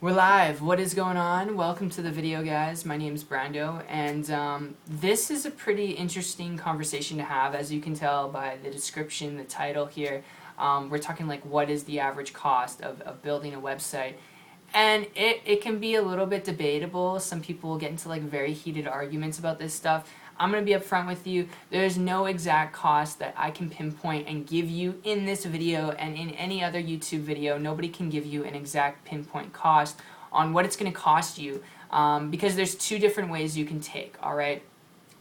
We're live. What is going on? Welcome to the video, guys. My name is Brando, and this is a pretty interesting conversation to have. As you can tell by the description, the title here, we're talking like what is the average cost of building a website. And it can be a little bit debatable. Some people get into like very heated arguments about this stuff. I'm going to be upfront with you. There's no exact cost that I can pinpoint and give you in this video and in any other YouTube video. Nobody can give you an exact pinpoint cost on what it's going to cost you because there's two different ways you can take, all right?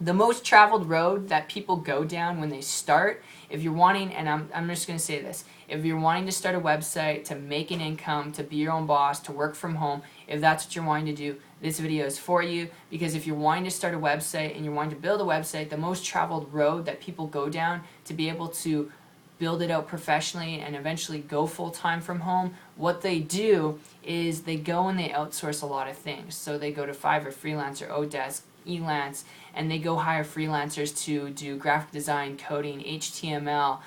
The most traveled road that people go down when they start, if you're wanting, and I'm just going to say this, if you're wanting to start a website, to make an income, to be your own boss, to work from home, if that's what you're wanting to do, this video is for you. Because if you're wanting to start a website and you're wanting to build a website, the most traveled road that people go down to be able to build it out professionally and eventually go full-time from home, what they do is they go and they outsource a lot of things. So they go to Fiverr, Freelancer, Odesk, Elance, and they go hire freelancers to do graphic design, coding, HTML,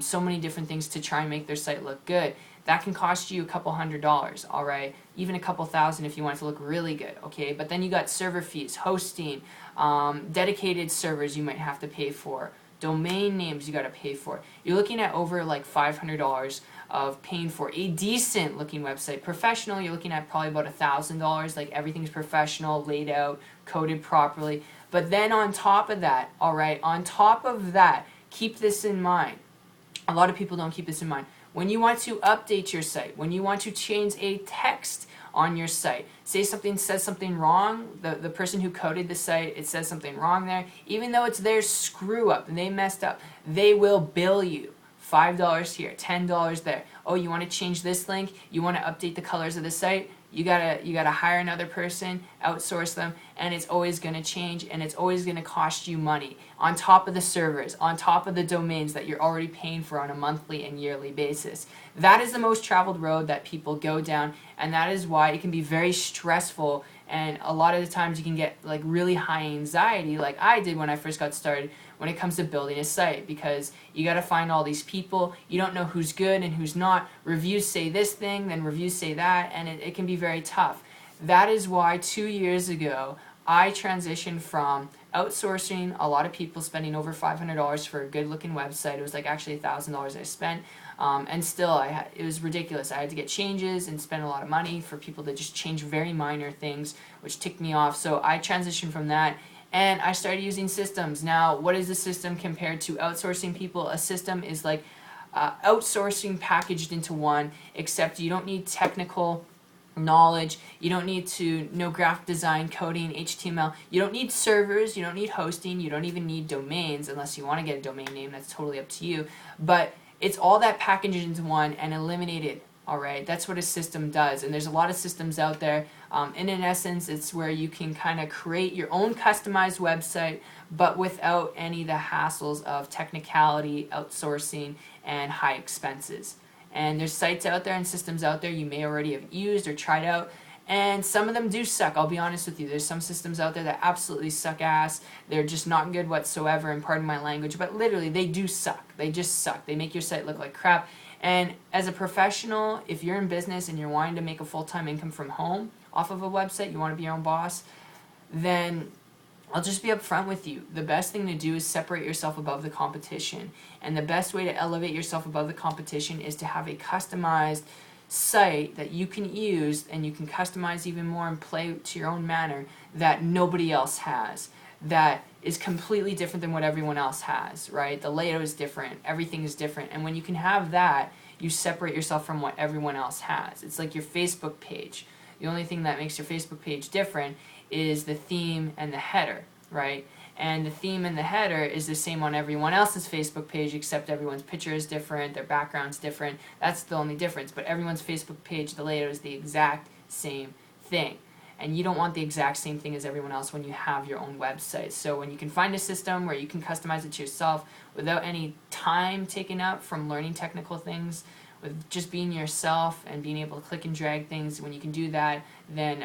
so many different things to try and make their site look good. That can cost you a couple $100s, all right? Even a couple thousand if you want it to look really good, okay? But then you got server fees, hosting, dedicated servers you might have to pay for, domain names you got to pay for. You're looking at over like $500 of paying for a decent looking website. Professional, you're looking at probably about $1,000. Like everything's professional, laid out, coded properly. But then on top of that, all right, on top of that, keep this in mind. A lot of people don't keep this in mind. When you want to update your site, when you want to change a text on your site, say something says something wrong, the person who coded the site, it says something wrong there, even though it's their screw up and they messed up, they will bill you $5 here, $10 there. Oh, you want to change this link? You want to update the colors of the site? You gotta hire another person, outsource them, and it's always gonna change, and it's always gonna cost you money on top of the servers, on top of the domains that you're already paying for on a monthly and yearly basis. That is the most traveled road that people go down, and that is why it can be very stressful. And a lot of the times you can get like really high anxiety, like I did when I first got started, when it comes to building a site, because you got to find all these people. You don't know who's good and who's not. Reviews say this thing, then reviews say that, and it can be very tough. That is why 2 years ago I transitioned from outsourcing a lot of people, spending over $500 for a good looking website. It was like actually $1,000 I spent. And still, it was ridiculous. I had to get changes and spend a lot of money for people to just change very minor things, which ticked me off. So I transitioned from that, and I started using systems. Now, what is a system compared to outsourcing people? A system is like outsourcing packaged into one, except you don't need technical knowledge. You don't need to know graphic design, coding, HTML. You don't need servers. You don't need hosting. You don't even need domains unless you want to get a domain name. That's totally up to you. But it's all that packaged into one and eliminated. All right, that's what a system does, and there's a lot of systems out there. And in essence, it's where you can kind of create your own customized website, but without any of the hassles of technicality, outsourcing, and high expenses. And there's sites out there and systems out there you may already have used or tried out, and some of them do suck. I'll be honest with you. There's some systems out there that absolutely suck ass. They're just not good whatsoever, and pardon my language, but literally they do suck. They just suck. They make your site look like crap. And as a professional, if you're in business and you're wanting to make a full-time income from home off of a website, you want to be your own boss, then I'll just be upfront with you. The best thing to do is separate yourself above the competition. And the best way to elevate yourself above the competition is to have a customized site that you can use, and you can customize even more and play to your own manner, that nobody else has, that is completely different than what everyone else has, right? The layout is different, everything is different, and when you can have that, you separate yourself from what everyone else has. It's like your Facebook page. The only thing that makes your Facebook page different is the theme and the header, right? And the theme and the header is the same on everyone else's Facebook page, except everyone's picture is different, their background's different. That's the only difference. But everyone's Facebook page, the layout is the exact same thing. And you don't want the exact same thing as everyone else when you have your own website. So when you can find a system where you can customize it to yourself without any time taken up from learning technical things, with just being yourself and being able to click and drag things, when you can do that, then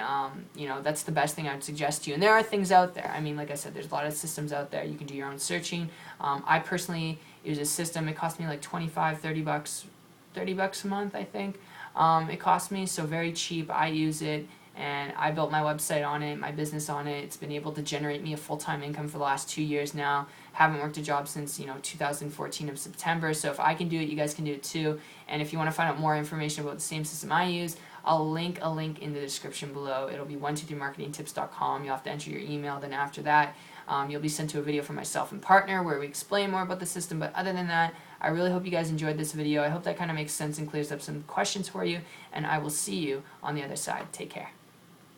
that's the best thing I'd suggest to you. And there are things out there. I mean, like I said, there's a lot of systems out there. You can do your own searching. I personally use a system. It cost me like $25, $30 a month, I think. it cost me, so very cheap. I use it, and I built my website on it, my business on it. It's been able to generate me a full-time income for the last 2 years now. Haven't worked a job since 2014 of September. So if I can do it, you guys can do it too. And if you want to find out more information about the same system I use, I'll link a link in the description below. It'll be 123marketingtips.com. You'll have to enter your email. Then after that, you'll be sent to a video from myself and partner where we explain more about the system. But other than that, I really hope you guys enjoyed this video. I hope that kind of makes sense and clears up some questions for you. And I will see you on the other side. Take care.